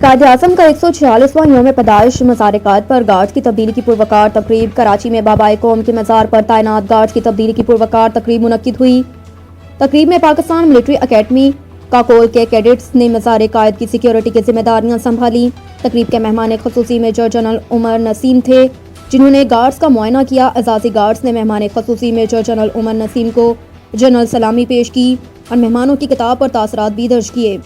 قائد اعظم کا 146واں یوم پیدائش مزار قائد پر گارڈز کی تبدیلی کی پروقار تقریب۔ کراچی میں بابائے قوم کے مزار پر تعینات گارڈز کی تبدیلی کی پروقار تقریب منعقد ہوئی۔ تقریب میں پاکستان ملٹری اکیڈمی کاکول کے کیڈٹس نے مزار قائد کی سیکیورٹی کی ذمہ داریاں سنبھالیں۔ تقریب کے مہمان خصوصی میجر جنرل عمر نسیم تھے، جنہوں نے گارڈز کا معائنہ کیا۔ اعزازی گارڈز نے مہمان خصوصی میجر جنرل عمر نسیم کو جنرل سلامی پیش کی اور مہمانوں کی کتاب پر تاثرات بھی درج کیے۔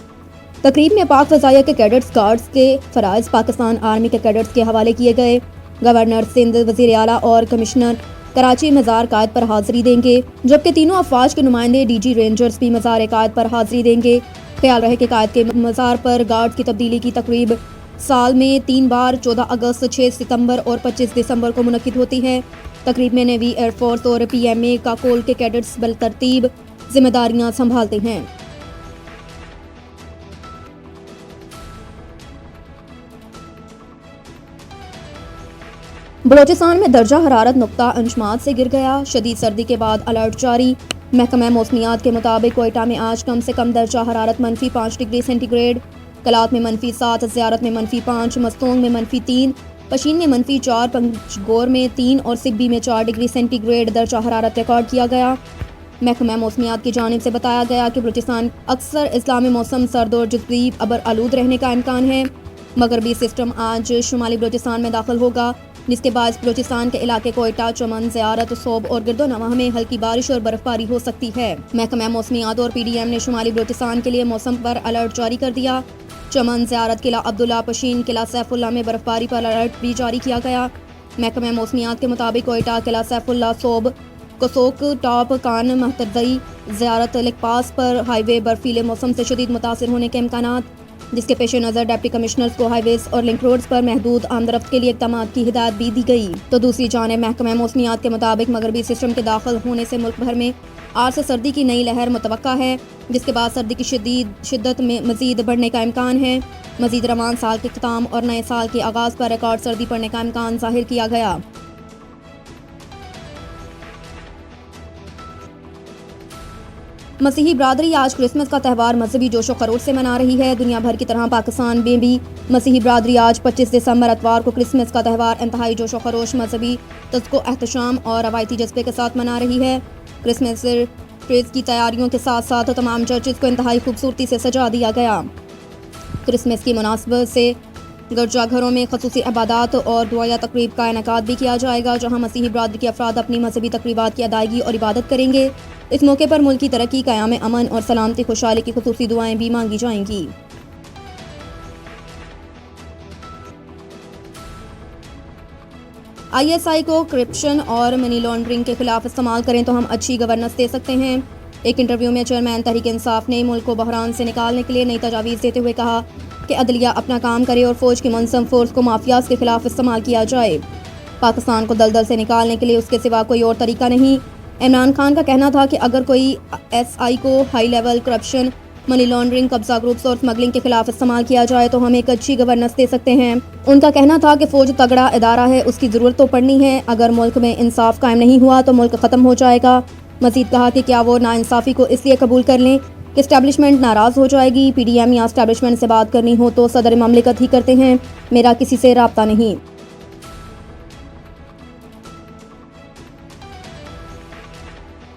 تقریب میں پاک فضائیہ کے کیڈٹس گارڈز کے فرائض پاکستان آرمی کے کیڈٹس کے حوالے کیے گئے۔ گورنر سندھ، وزیر اعلیٰ اور کمشنر کراچی مزار قائد پر حاضری دیں گے، جبکہ تینوں افواج کے نمائندے ڈی جی رینجرز بھی مزار قائد پر حاضری دیں گے۔ خیال رہے کہ قائد کے مزار پر گارڈز کی تبدیلی کی تقریب سال میں 3 بار 14 اگست، 6 ستمبر اور 25 دسمبر کو منعقد ہوتی ہے۔ تقریب میں نیوی، ایئر فورس اور پی ایم اے کاکول کے کیڈٹس بالترتیب ذمہ داریاں سنبھالتے ہیں۔ بلوچستان میں درجہ حرارت نقطہ انشمات سے گر گیا، شدید سردی کے بعد الرٹ جاری۔ محکمہ موسمیات کے مطابق کوئٹہ میں آج کم سے کم درجہ حرارت -5 ڈگری سینٹی گریڈ، کلات میں -7، زیارت میں -5، مستونگ میں -3، پشین میں -4، پنجگور میں 3 اور سبی میں 4 ڈگری سینٹی گریڈ درجہ حرارت ریکارڈ کیا گیا۔ محکمہ موسمیات کی جانب سے بتایا گیا کہ بلوچستان اکثر اضلاع میں موسم سرد اور جزوی ابر آلود رہنے کا امکان ہے۔ مغربی سسٹم آج شمالی بلوچستان میں داخل ہوگا، جس کے باعث بلوچستان کے علاقے کوئٹہ، چمن، زیارت، صوب اور گرد و نواح میں ہلکی بارش اور برف باری ہو سکتی ہے۔ محکمہ موسمیات اور پی ڈی ایم نے شمالی بلوچستان کے لیے موسم پر الرٹ جاری کر دیا۔ چمن، زیارت، قلعہ عبداللہ، پشین، قلعہ سیف اللہ میں برف باری پر الرٹ بھی جاری کیا گیا۔ محکمہ موسمیات کے مطابق کوئٹہ، قلعہ سیف اللہ، صوب، کسوک، ٹاپ، کان، مہتدئی، زیارت، لک پاس پر ہائی وے برفیلے موسم سے شدید متاثر ہونے کے امکانات، جس کے پیش نظر ڈپٹی کمشنرز کو ہائی ویز اور لنک روڈز پر محدود آمد رفت کے لیے اقدامات کی ہدایت بھی دی گئی۔ تو دوسری جانب محکمہ موسمیات کے مطابق مغربی سسٹم کے داخل ہونے سے ملک بھر میں آج سے سردی کی نئی لہر متوقع ہے، جس کے بعد سردی کی شدت میں مزید بڑھنے کا امکان ہے۔ مزید رواں سال کے اختتام اور نئے سال کے آغاز پر ریکارڈ سردی پڑنے کا امکان ظاہر کیا گیا۔ مسیحی برادری آج کرسمس کا تہوار مذہبی جوش و خروش سے منا رہی ہے۔ دنیا بھر کی طرح پاکستان میں بھی مسیحی برادری آج 25 دسمبر اتوار کو کرسمس کا تہوار انتہائی جوش و خروش، مذہبی طقس و احتشام اور روایتی جذبے کے ساتھ منا رہی ہے۔ کرسمس ٹریز کی تیاریوں کے ساتھ ساتھ تمام چرچز کو انتہائی خوبصورتی سے سجا دیا گیا۔ کرسمس کی مناسبت سے گرجا گھروں میں خصوصی عبادات اور دعائیہ تقریب کا انعقاد بھی کیا جائے گا، جہاں مسیحی برادری کے افراد اپنی مذہبی تقریبات کی ادائیگی اور عبادت کریں گے۔ اس موقع پر ملک کی ترقی، قیام امن اور سلامتی، خوشحالی کی خصوصی دعائیں بھی مانگی جائیں گی۔ ISI کو کرپشن اور منی لانڈرنگ کے خلاف استعمال کریں تو ہم اچھی گورننس دے سکتے ہیں۔ ایک انٹرویو میں چیئرمین تحریک انصاف نے ملک کو بحران سے نکالنے کے لیے نئی تجاویز دیتے ہوئے کہا کہ عدلیہ اپنا کام کرے اور فوج کی منظم فورس کو مافیاز کے خلاف استعمال کیا جائے۔ پاکستان کو دلدل سے نکالنے کے لیے اس کے سوا کوئی اور طریقہ نہیں۔ عمران خان کا کہنا تھا کہ اگر کوئی SI کو high level corruption, money laundering, قبضہ گروپس اور اسمگلنگ کے خلاف استعمال کیا جائے تو ہم ایک اچھی گورننس دے سکتے ہیں۔ ان کا کہنا تھا کہ فوج تگڑا ادارہ ہے، اس کی ضرورت تو پڑنی ہے، اگر ملک میں انصاف قائم نہیں ہوا تو ملک ختم ہو جائے گا۔ مزید کہا کہ کیا وہ ناانصافی کو اس لیے قبول کر لیں کہ اسٹیبلشمنٹ ناراض ہو جائے گی؟ PDM یا اسٹیبلشمنٹ سے بات کرنی ہو تو صدر مملکت ہی کرتے ہیں، میرا کسی سے رابطہ نہیں۔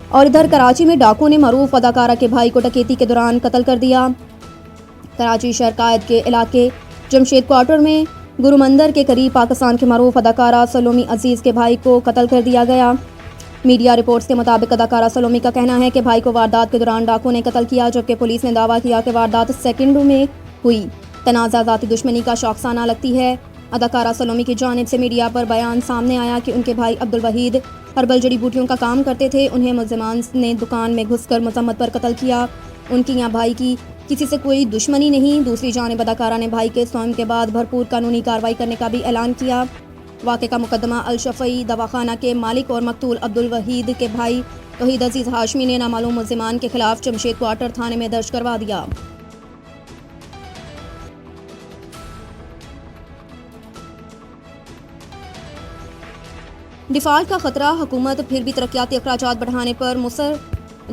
اور ادھر کراچی میں ڈاکو نے معروف اداکارہ کے بھائی کو ڈکیتی کے دوران قتل کر دیا۔ کراچی شہر قائد کے علاقے جمشید کوارٹر میں گرو مندر کے قریب پاکستان کے معروف اداکارہ سلومی عزیز کے بھائی کو قتل کر دیا گیا۔ میڈیا رپورٹس کے مطابق اداکارہ سلومی کا کہنا ہے کہ بھائی کو واردات کے دوران ڈاکو نے قتل کیا، جبکہ پولیس نے دعویٰ کیا کہ واردات سیکنڈوں میں ہوئی۔ تنازع ذاتی دشمنی کا شاخسانہ لگتی ہے۔ اداکارہ سلومی کی جانب سے میڈیا پر بیان سامنے آیا کہ ان کے بھائی عبدالوحید ہربل جڑی بوٹیوں کا کام کرتے تھے، انہیں ملزمان نے دکان میں گھس کر مذمت پر قتل کیا۔ ان کی یا بھائی کی کسی سے کوئی دشمنی نہیں۔ دوسری جانب اداکارہ نے بھائی کے سوئم کے بعد بھرپور قانونی کارروائی کرنے کا بھی اعلان کیا۔ واقعے کا مقدمہ الشفیع دواخانہ کے مالک اور مقتول عبدالوحید کے بھائی توحید عزیز ہاشمی نے نامعلوم ملزمان کے خلاف جمشید کوارٹر تھانے میں درج کروا دیا۔ ڈیفالٹ کا خطرہ، حکومت پھر بھی ترقیاتی اخراجات بڑھانے پر مصر۔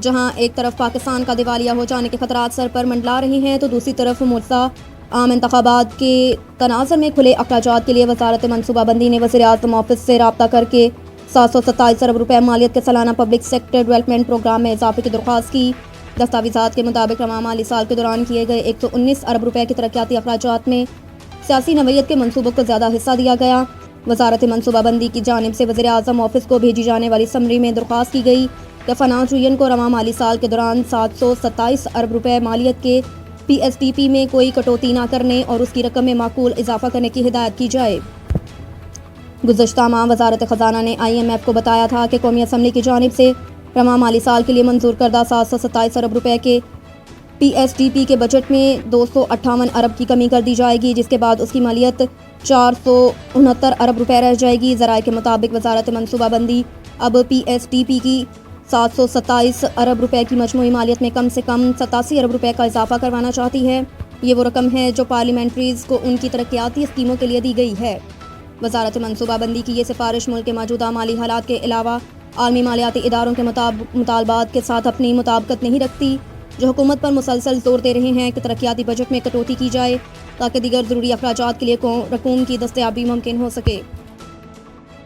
جہاں ایک طرف پاکستان کا دیوالیہ ہو جانے کے خطرات سر پر منڈلا رہے ہیں تو دوسری طرف ملزہ عام انتخابات کے تناظر میں کھلے اخراجات کے لیے وزارت منصوبہ بندی نے وزیر اعظم آفس سے رابطہ کر کے 727 ارب روپے مالیت کے سالانہ پبلک سیکٹر ڈیولپمنٹ پروگرام میں اضافے کی درخواست کی۔ دستاویزات کے مطابق رواں مالی سال کے دوران کیے گئے 119 ارب روپے کے ترقیاتی اخراجات میں سیاسی نوعیت کے منصوبوں کو زیادہ حصہ دیا گیا۔ وزارت منصوبہ بندی کی جانب سے وزیر اعظم آفس کو بھیجی جانے والی سمری میں درخواست کی گئی کہ فنانس یونین کو رواں مالی سال کے دوران 727 ارب روپے مالیت کے پی ایس ٹی پی میں کوئی کٹوتی نہ کرنے اور اس کی رقم میں معقول اضافہ کرنے کی ہدایت کی جائے۔ گزشتہ ماہ وزارت خزانہ نے آئی ایم ایف کو بتایا تھا کہ قومی اسمبلی کی جانب سے رواں مالی سال کے لیے منظور کردہ 727 ارب روپے کے پی ایس ٹی پی کے بجٹ میں 258 ارب کی کمی کر دی جائے گی، جس کے بعد اس کی مالیت 469 ارب روپے رہ جائے گی۔ ذرائع کے مطابق وزارت منصوبہ بندی اب پی ایس ٹی پی کی 727 ارب روپے کی مجموعی مالیت میں کم سے کم 87 ارب روپے کا اضافہ کروانا چاہتی ہے۔ یہ وہ رقم ہے جو پارلیمنٹریز کو ان کی ترقیاتی اسکیموں کے لیے دی گئی ہے۔ وزارت منصوبہ بندی کی یہ سفارش ملک کے موجودہ مالی حالات کے علاوہ عالمی مالیاتی اداروں کے مطالبات کے ساتھ اپنی مطابقت نہیں رکھتی، جو حکومت پر مسلسل زور دے رہے ہیں کہ ترقیاتی بجٹ میں کٹوتی کی جائے تاکہ دیگر ضروری اخراجات کے لیے رقوم کی دستیابی ممکن ہو سکے۔